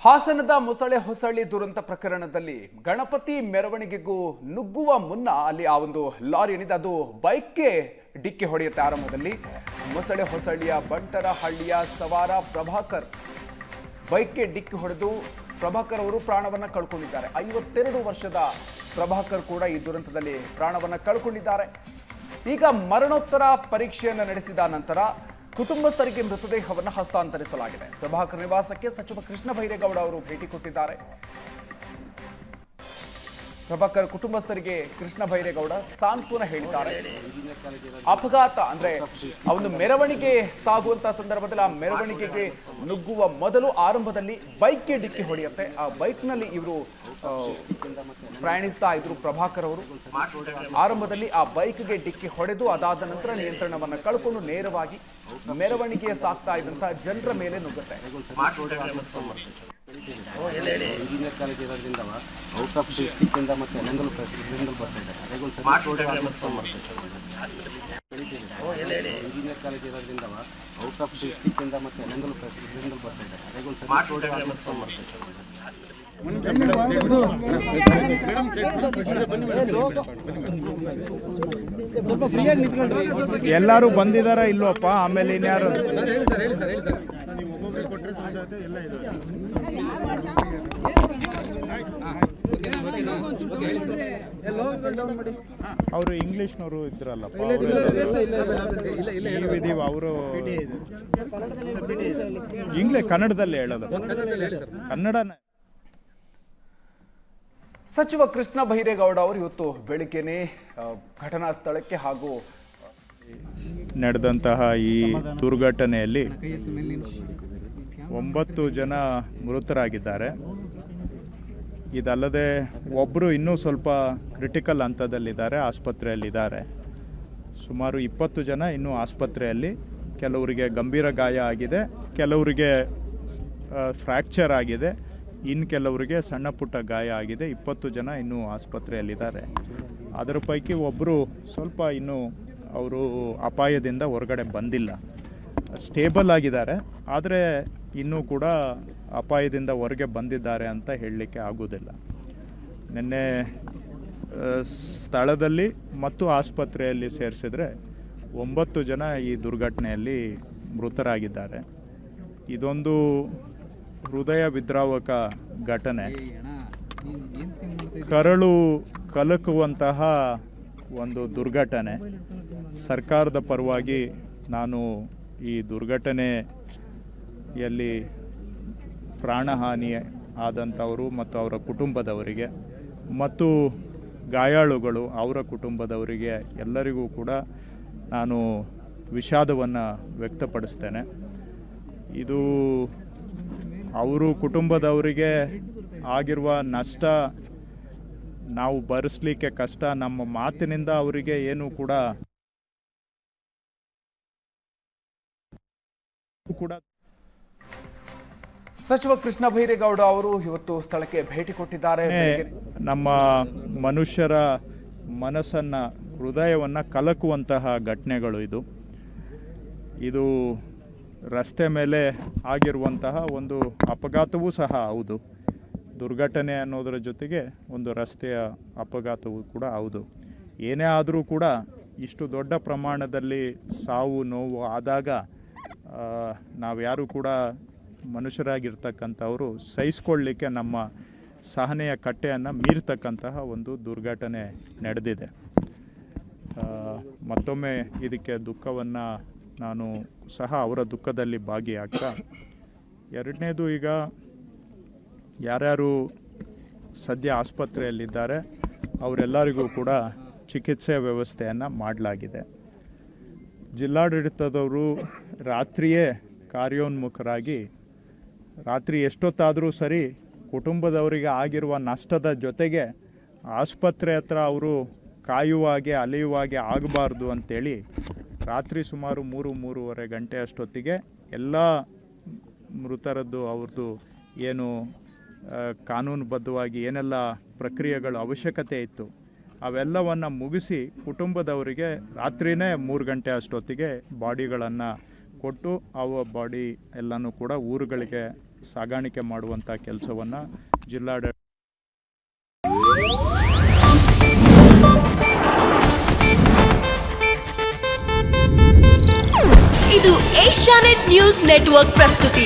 ಹಾಸನದ ಮೊಸಳೆ ಹೊಸಳ್ಳಿ ದುರಂತ ಪ್ರಕರಣದಲ್ಲಿ ಗಣಪತಿ ಮೆರವಣಿಗೆಗೂ ನುಗ್ಗುವ ಮುನ್ನ ಅಲ್ಲಿ ಆ ಒಂದು ಲಾರಿ ಏನಿದೆ ಅದು ಬೈಕ್ಗೆ ಡಿಕ್ಕಿ ಹೊಡೆಯುತ್ತೆ. ಆರಂಭದಲ್ಲಿ ಮೊಸಳೆ ಹೊಸಳ್ಳಿಯ ಬಂಟರಹಳ್ಳಿಯ ಸವಾರ ಪ್ರಭಾಕರ್ ಬೈಕ್ಗೆ ಡಿಕ್ಕಿ ಹೊಡೆದು ಪ್ರಭಾಕರ್ ಅವರು ಪ್ರಾಣವನ್ನ ಕಳ್ಕೊಂಡಿದ್ದಾರೆ. 52 ವರ್ಷದ ಪ್ರಭಾಕರ್ ಕೂಡ ಈ ದುರಂತದಲ್ಲಿ ಪ್ರಾಣವನ್ನ ಕಳ್ಕೊಂಡಿದ್ದಾರೆ. ಈಗ ಮರಣೋತ್ತರ ಪರೀಕ್ಷೆಯನ್ನು ನಡೆಸಿದ ನಂತರ ಕುಟುಂಬಸ್ಥರಿಗೆ ಮೃತದೇಹವನ್ನು ಹಸ್ತಾಂತರಿಸಲಾಗಿದೆ. ಪ್ರಭಾಕರ್ ನಿವಾಸಕ್ಕೆ ಸಚಿವ ಕೃಷ್ಣ ಬೈರೇಗೌಡ ಅವರು ಭೇಟಿ ಕೊಟ್ಟಿದ್ದಾರೆ. ಪ್ರಭಾಕರ್ ಕುಟುಂಬಸ್ಥರಿಗೆ ಕೃಷ್ಣ ಬೈರೇಗೌಡ ಸಾಂತ್ವನ ಹೇಳಿದ್ದಾರೆ. ಅಪಘಾತ ಅಂದ್ರೆ ಒಂದು ಮೆರವಣಿಗೆ ಸಾಗುವಂತಹ ಸಂದರ್ಭದಲ್ಲಿ ಆ ಮೆರವಣಿಗೆಗೆ ನುಗ್ಗುವ ಮೊದಲು ಆರಂಭದಲ್ಲಿ ಬೈಕ್ಗೆ ಡಿಕ್ಕಿ ಹೊಡೆಯುತ್ತೆ. ಆ ಬೈಕ್ನಲ್ಲಿ ಇವರು ಪ್ರಯಾಣಿಸ್ತಾ ಇದ್ರು ಪ್ರಭಾಕರ್ ಅವರು. ಆರಂಭದಲ್ಲಿ ಆ ಬೈಕ್ಗೆ ಡಿಕ್ಕಿ ಹೊಡೆದು ಅದಾದ ನಂತರ ನಿಯಂತ್ರಣವನ್ನು ಕಳ್ಕೊಂಡು ನೇರವಾಗಿ ಮೆರವಣಿಗೆ ಸಾಗ್ತಾ ಇದ್ದಂತಹ ಜನರ ಮೇಲೆ ನುಗ್ಗುತ್ತೆ. ಇಂಜಿನಿಯರ್ ಕಾಲೇಜ್ ಇರೋದ್ರಿಂದ ಔಟ್ ಆಫ್ ಡಿಸ್ಟ್ರಿಕ್ಟಿಂದ ಮತ್ತೆ ನಂಗಲ್ ಬರ್ತಾ ಇದ್ದಾರೆ. ಇಂಜಿನಿಯರ್ ಕಾಲೇಜ್ ಇರೋದ್ರಿಂದ ಔಟ್ ಆಫ್ ಡಿಸ್ಟ್ರಿಕ್ಟಿಂದ ಮತ್ತೆ ನಂಗಲ್ ಬರ್ತಾ ಇದ್ದಾರೆ. ಎಲ್ಲರೂ ಬಂದಿದಾರ ಇಲ್ವಪ್ಪ? ಆಮೇಲೆ ಇನ್ಯಾರು ಅವರು ಇಂಗ್ಲಿಷ್ನವರು ಇದ್ರಲ್ಲಪ್ಪ, ನೀವಿದೀವ ಅವರು ಇಂಗ್ಲಿಷ್ ಕನ್ನಡದಲ್ಲಿ ಹೇಳೋದು ಕನ್ನಡನೇ. ಸಚಿವ ಕೃಷ್ಣ ಬೈರೇಗೌಡ ಅವರು ಇವತ್ತು ಬೆಳಿಗ್ಗೆನೆ ಘಟನಾ ಸ್ಥಳಕ್ಕೆ ಹಾಗೂ ನಡೆದಂತಹ ಈ ದುರ್ಘಟನೆಯಲ್ಲಿ 9 ಜನ ಮೃತರಾಗಿದ್ದಾರೆ. ಇದಲ್ಲದೆ ಒಬ್ಬರು ಇನ್ನೂ ಸ್ವಲ್ಪ ಕ್ರಿಟಿಕಲ್ ಹಂತದಲ್ಲಿದ್ದಾರೆ, ಆಸ್ಪತ್ರೆಯಲ್ಲಿದ್ದಾರೆ. ಸುಮಾರು 20 ಜನ ಇನ್ನೂ ಆಸ್ಪತ್ರೆಯಲ್ಲಿ, ಕೆಲವರಿಗೆ ಗಂಭೀರ ಗಾಯ ಆಗಿದೆ, ಕೆಲವರಿಗೆ ಫ್ರ್ಯಾಕ್ಚರ್ ಆಗಿದೆ, ಇನ್ನು ಕೆಲವರಿಗೆ ಸಣ್ಣ ಪುಟ್ಟ ಗಾಯ ಆಗಿದೆ. 20 ಜನ ಇನ್ನೂ ಆಸ್ಪತ್ರೆಯಲ್ಲಿದ್ದಾರೆ. ಅದರ ಪೈಕಿ ಒಬ್ಬರು ಸ್ವಲ್ಪ ಇನ್ನೂ ಅವರು ಅಪಾಯದಿಂದ ಹೊರಗಡೆ ಬಂದಿಲ್ಲ, ಸ್ಟೇಬಲ್ ಆಗಿದ್ದಾರೆ. ಆದರೆ ಇನ್ನೂ ಕೂಡ ಅಪಾಯದಿಂದ ಹೊರಗೆ ಬಂದಿದ್ದಾರೆ ಅಂತ ಹೇಳಲಿಕ್ಕೆ ಆಗೋದಿಲ್ಲ. ನಿನ್ನೆ ಸ್ಥಳದಲ್ಲಿ ಮತ್ತು ಆಸ್ಪತ್ರೆಯಲ್ಲಿ ಸೇರಿಸಿದ್ರೆ 9 ಜನ ಈ ದುರ್ಘಟನೆಯಲ್ಲಿ ಮೃತರಾಗಿದ್ದಾರೆ. ಇದೊಂದು ಹೃದಯ ವಿದ್ರಾವಕ ಘಟನೆ, ಕರಳು ಕಲಕುವಂತಹ ಒಂದು ದುರ್ಘಟನೆ. ಸರ್ಕಾರದ ಪರವಾಗಿ ನಾನು ಈ ದುರ್ಘಟನೆಯಲ್ಲಿ ಪ್ರಾಣಹಾನಿ ಆದಂಥವರು ಮತ್ತು ಅವರ ಕುಟುಂಬದವರಿಗೆ ಮತ್ತು ಗಾಯಾಳುಗಳು ಅವರ ಕುಟುಂಬದವರಿಗೆ ಎಲ್ಲರಿಗೂ ಕೂಡ ನಾನು ವಿಷಾದವನ್ನು ವ್ಯಕ್ತಪಡಿಸ್ತೇನೆ. ಇದು ಅವರು ಕುಟುಂಬದವರಿಗೆ ಆಗಿರುವ ನಷ್ಟ ನಾವು ಭರಿಸಲಿಕ್ಕೆ ಕಷ್ಟ. ನಮ್ಮ ಮಾತಿನಿಂದ ಅವರಿಗೆ ಏನು ಕೂಡ ಸಚಿವ ಕೃಷ್ಣ ಬೈರೇಗೌಡ ಅವರು ಇವತ್ತು ಸ್ಥಳಕ್ಕೆ ಭೇಟಿ ಕೊಟ್ಟಿದ್ದಾರೆ. ನಮ್ಮ ಮನುಷ್ಯರ ಮನಸ್ಸನ್ನ, ಹೃದಯವನ್ನ ಕಲಕುವಂತಹ ಘಟನೆಗಳು ಇದು ರಸ್ತೆ ಮೇಲೆ ಆಗಿರುವಂತಹ ಒಂದು ಅಪಘಾತವೂ ಸಹ ಹೌದು. ದುರ್ಘಟನೆ ಅನ್ನೋದರ ಜೊತೆಗೆ ಒಂದು ರಸ್ತೆಯ ಅಪಘಾತವೂ ಕೂಡ ಹೌದು. ಏನೇ ಆದರೂ ಕೂಡ ಇಷ್ಟು ದೊಡ್ಡ ಪ್ರಮಾಣದಲ್ಲಿ ಸಾವು ನೋವು ಆದಾಗ ನಾವ್ಯಾರೂ ಕೂಡ ಮನುಷ್ಯರಾಗಿರ್ತಕ್ಕಂಥವರು ಸಹಿಸ್ಕೊಳ್ಳಿಕ್ಕೆ ನಮ್ಮ ಸಹನೆಯ ಕಟ್ಟೆಯನ್ನು ಮೀರ್ತಕ್ಕಂತಹ ಒಂದು ದುರ್ಘಟನೆ ನಡೆದಿದೆ. ಮತ್ತೊಮ್ಮೆ ಇದಕ್ಕೆ ದುಃಖವನ್ನು ನಾನು ಸಹ ಅವರ ದುಃಖದಲ್ಲಿ ಭಾಗಿಯಾಗ್ತಾ, ಎರಡನೇದು, ಈಗ ಯಾರ್ಯಾರು ಸದ್ಯ ಆಸ್ಪತ್ರೆಯಲ್ಲಿದ್ದಾರೆ ಅವರೆಲ್ಲರಿಗೂ ಕೂಡ ಚಿಕಿತ್ಸೆ ವ್ಯವಸ್ಥೆಯನ್ನು ಮಾಡಲಾಗಿದೆ. ಜಿಲ್ಲಾಡಳಿತದವರು ರಾತ್ರಿಯೇ ಕಾರ್ಯೋನ್ಮುಖರಾಗಿ ರಾತ್ರಿ ಎಷ್ಟೊತ್ತಾದರೂ ಸರಿ ಕುಟುಂಬದವರಿಗೆ ಆಗಿರುವ ನಷ್ಟದ ಜೊತೆಗೆ ಆಸ್ಪತ್ರೆ ಹತ್ರ ಅವರು ಕಾಯುವಾಗೆ ಅಲೆಯುವಾಗೆ ಆಗಬಾರ್ದು ಅಂಥೇಳಿ ರಾತ್ರಿ ಸುಮಾರು 3-3:30 ಗಂಟೆ ಅಷ್ಟೊತ್ತಿಗೆ ಎಲ್ಲ ಮೃತರದ್ದು ಅವ್ರದ್ದು ಏನು ಕಾನೂನುಬದ್ಧವಾಗಿ ಏನೆಲ್ಲ ಪ್ರಕ್ರಿಯೆಗಳು ಅವಶ್ಯಕತೆ ಇತ್ತು ಅವೆಲ್ಲವನ್ನು ಮುಗಿಸಿ ಕುಟುಂಬದವರಿಗೆ ರಾತ್ರಿನೇ 3 ಗಂಟೆ ಅಷ್ಟೊತ್ತಿಗೆ ಬಾಡಿಗಳನ್ನು ಕೊಟ್ಟು ಅವ ಬಾಡಿ ಎಲ್ಲನೂ ಕೂಡ ಊರುಗಳಿಗೆ ಸಾಗಾಣಿಕೆ ಮಾಡುವಂಥ ಕೆಲಸವನ್ನು ಜಿಲ್ಲಾಡಳಿತ ಇದು ಏಷ್ಯಾನೆಟ್ ನ್ಯೂಸ್ ನೆಟ್ವರ್ಕ್ ಪ್ರಸ್ತುತಿ.